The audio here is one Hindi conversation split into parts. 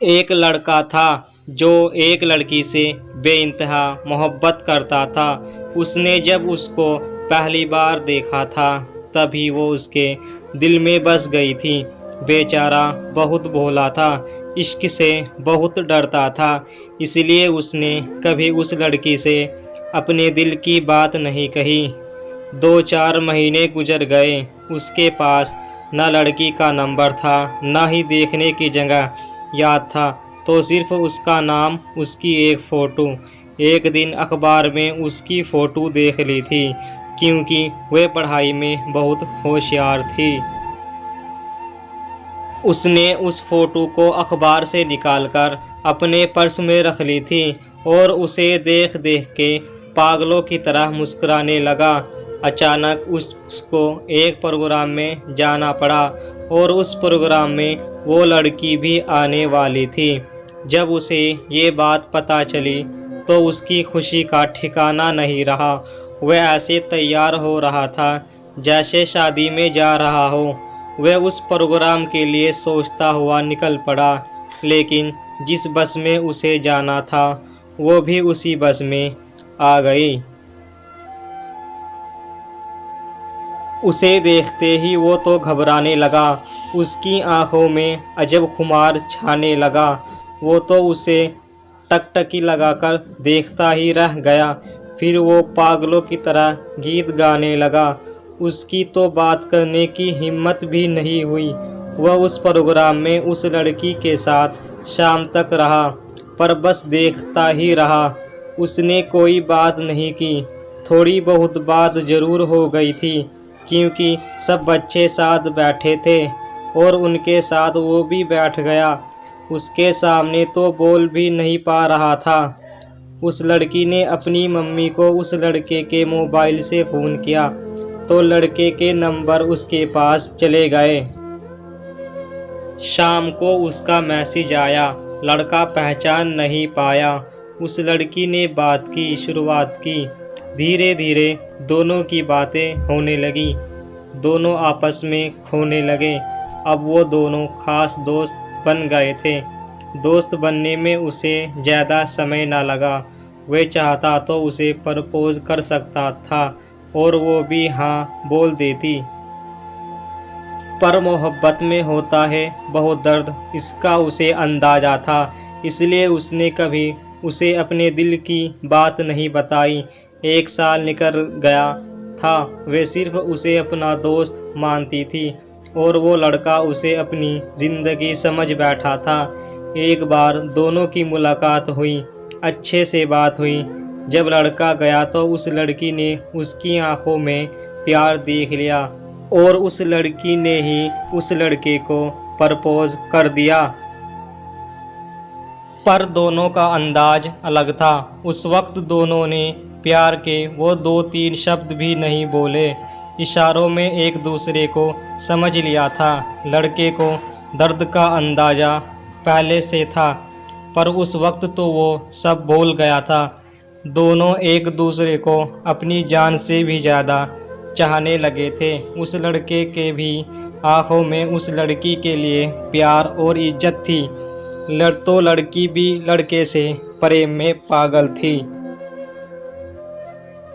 एक लड़का था जो एक लड़की से बेइंतहा मोहब्बत करता था। उसने जब उसको पहली बार देखा था तभी वो उसके दिल में बस गई थी। बेचारा बहुत भोला था, इश्क से बहुत डरता था, इसलिए उसने कभी उस लड़की से अपने दिल की बात नहीं कही। 2-4 महीने गुजर गए। उसके पास न लड़की का नंबर था, न ही देखने की जगह याद था, तो सिर्फ उसका नाम, उसकी एक फ़ोटो। एक दिन अखबार में उसकी फ़ोटो देख ली थी, क्योंकि वह पढ़ाई में बहुत होशियार थी। उसने उस फ़ोटो को अखबार से निकालकर अपने पर्स में रख ली थी और उसे देख देख के पागलों की तरह मुस्कुराने लगा। अचानक उसको एक प्रोग्राम में जाना पड़ा और उस प्रोग्राम में वो लड़की भी आने वाली थी। जब उसे ये बात पता चली तो उसकी खुशी का ठिकाना नहीं रहा। वह ऐसे तैयार हो रहा था जैसे शादी में जा रहा हो। वह उस प्रोग्राम के लिए सोचता हुआ निकल पड़ा, लेकिन जिस बस में उसे जाना था वो भी उसी बस में आ गई। उसे देखते ही वो तो घबराने लगा। उसकी आंखों में अजब खुमार छाने लगा। वो तो उसे टकटकी लगाकर देखता ही रह गया। फिर वो पागलों की तरह गीत गाने लगा। उसकी तो बात करने की हिम्मत भी नहीं हुई। वह उस प्रोग्राम में उस लड़की के साथ शाम तक रहा, पर बस देखता ही रहा। उसने कोई बात नहीं की। थोड़ी बहुत बात जरूर हो गई थी, क्योंकि सब बच्चे साथ बैठे थे और उनके साथ वो भी बैठ गया। उसके सामने तो बोल भी नहीं पा रहा था। उस लड़की ने अपनी मम्मी को उस लड़के के मोबाइल से फ़ोन किया तो लड़के के नंबर उसके पास चले गए। शाम को उसका मैसेज आया। लड़का पहचान नहीं पाया। उस लड़की ने बात की शुरुआत की। धीरे धीरे दोनों की बातें होने लगी। दोनों आपस में खोने लगे। अब वो दोनों खास दोस्त बन गए थे। दोस्त बनने में उसे ज़्यादा समय ना लगा। वह चाहता तो उसे प्रपोज कर सकता था और वो भी हाँ बोल देती। पर मोहब्बत में होता है बहुत दर्द, इसका उसे अंदाज़ा था। इसलिए उसने कभी उसे अपने दिल की बात नहीं बताई। 1 साल निकल गया था। वे सिर्फ उसे अपना दोस्त मानती थी और वो लड़का उसे अपनी ज़िंदगी समझ बैठा था। एक बार दोनों की मुलाकात हुई, अच्छे से बात हुई। जब लड़का गया तो उस लड़की ने उसकी आंखों में प्यार देख लिया और उस लड़की ने ही उस लड़के को प्रपोज कर दिया। पर दोनों का अंदाज अलग था। उस वक्त दोनों ने प्यार के वो 2-3 शब्द भी नहीं बोले। इशारों में एक दूसरे को समझ लिया था। लड़के को दर्द का अंदाज़ा पहले से था, पर उस वक्त तो वो सब भूल गया था। दोनों एक दूसरे को अपनी जान से भी ज़्यादा चाहने लगे थे। उस लड़के के भी आंखों में उस लड़की के लिए प्यार और इज्जत थी। लड़की भी लड़के से प्रेम में पागल थी।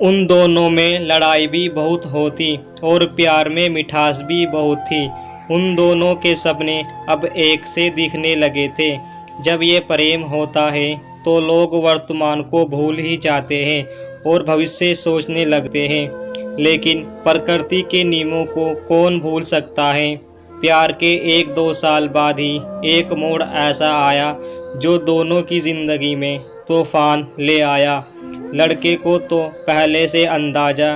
उन दोनों में लड़ाई भी बहुत होती और प्यार में मिठास भी बहुत थी। उन दोनों के सपने अब एक से दिखने लगे थे। जब ये प्रेम होता है तो लोग वर्तमान को भूल ही जाते हैं और भविष्य सोचने लगते हैं, लेकिन प्रकृति के नियमों को कौन भूल सकता है। प्यार के 1-2 साल बाद ही एक मोड़ ऐसा आया जो दोनों की ज़िंदगी में तूफान ले आया। लड़के को तो पहले से अंदाज़ा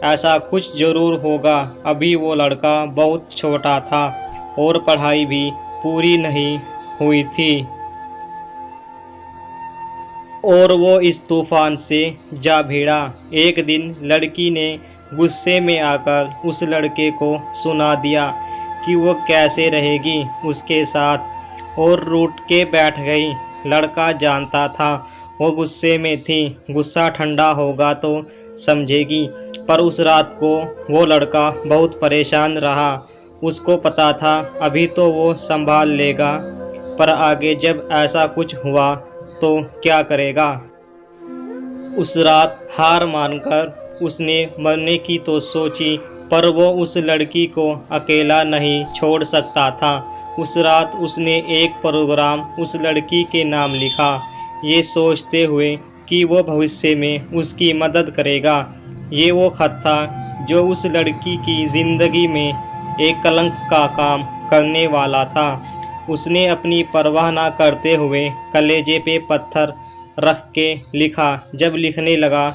ऐसा कुछ ज़रूर होगा। अभी वो लड़का बहुत छोटा था और पढ़ाई भी पूरी नहीं हुई थी और वो इस तूफान से जा भिड़ा। एक दिन लड़की ने गुस्से में आकर उस लड़के को सुना दिया कि वो कैसे रहेगी उसके साथ और रूठ के बैठ गई। लड़का जानता था वो गुस्से में थी, गुस्सा ठंडा होगा तो समझेगी, पर उस रात को वो लड़का बहुत परेशान रहा। उसको पता था अभी तो वो संभाल लेगा, पर आगे जब ऐसा कुछ हुआ तो क्या करेगा। उस रात हार मानकर उसने मरने की तो सोची, पर वो उस लड़की को अकेला नहीं छोड़ सकता था। उस रात उसने एक प्रोग्राम उस लड़की के नाम लिखा, ये सोचते हुए कि वो भविष्य में उसकी मदद करेगा। ये वो खत था जो उस लड़की की ज़िंदगी में एक कलंक का काम करने वाला था। उसने अपनी परवाह न करते हुए कलेजे पे पत्थर रख के लिखा। जब लिखने लगा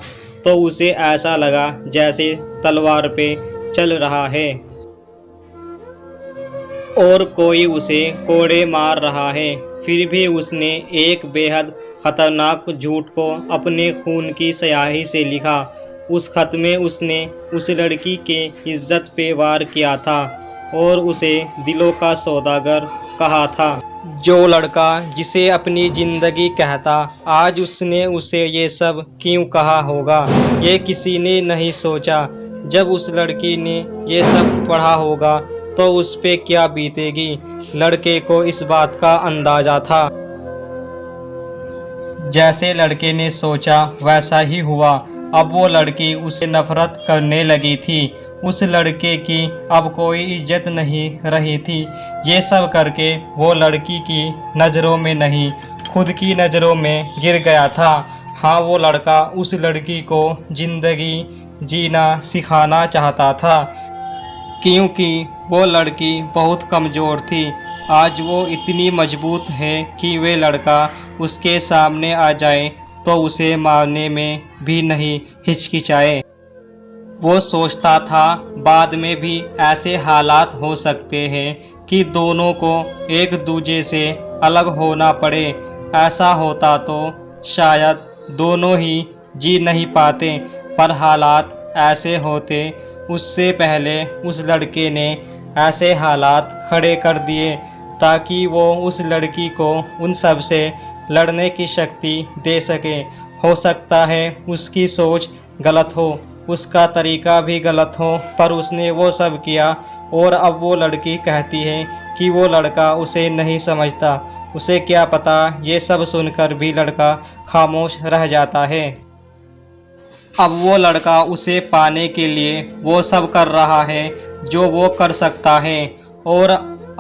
तो उसे ऐसा लगा जैसे तलवार पे चल रहा है और कोई उसे कोड़े मार रहा है। फिर भी उसने एक बेहद खतरनाक झूठ को अपने खून की स्याही से लिखा। उस खत में उसने उस लड़की के इज्जत पे वार किया था और उसे दिलों का सौदागर कहा था। जो लड़का जिसे अपनी जिंदगी कहता, आज उसने उसे ये सब क्यों कहा होगा, ये किसी ने नहीं सोचा। जब उस लड़की ने ये सब पढ़ा होगा तो उस पे क्या बीतेगी। लड़के को इस बात का अंदाजा था। जैसे लड़के ने सोचा वैसा ही हुआ। अब वो लड़की उससे नफरत करने लगी थी। उस लड़के की अब कोई इज्जत नहीं रही थी। ये सब करके वो लड़की की नज़रों में नहीं, खुद की नज़रों में गिर गया था। हाँ, वो लड़का उस लड़की को जिंदगी जीना सिखाना चाहता था, क्योंकि वो लड़की बहुत कमज़ोर थी। आज वो इतनी मजबूत है कि वे लड़का उसके सामने आ जाए तो उसे मारने में भी नहीं हिचकिचाए। वो सोचता था बाद में भी ऐसे हालात हो सकते हैं कि दोनों को एक दूजे से अलग होना पड़े। ऐसा होता तो शायद दोनों ही जी नहीं पाते, पर हालात ऐसे होते। उससे पहले उस लड़के ने ऐसे हालात खड़े कर दिए ताकि वो उस लड़की को उन सब से लड़ने की शक्ति दे सके। हो सकता है उसकी सोच गलत हो, उसका तरीका भी गलत हो, पर उसने वो सब किया और अब वो लड़की कहती है कि वो लड़का उसे नहीं समझता। उसे क्या पता, ये सब सुनकर भी लड़का खामोश रह जाता है। अब वो लड़का उसे पाने के लिए वो सब कर रहा है जो वो कर सकता है, और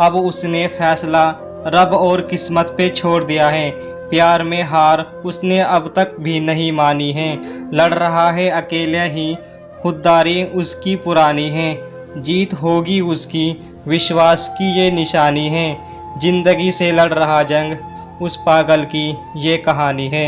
अब उसने फैसला रब और किस्मत पे छोड़ दिया है। प्यार में हार उसने अब तक भी नहीं मानी है। लड़ रहा है अकेले ही, खुददारी उसकी पुरानी है। जीत होगी उसकी, विश्वास की ये निशानी है। जिंदगी से लड़ रहा जंग उस पागल की ये कहानी है।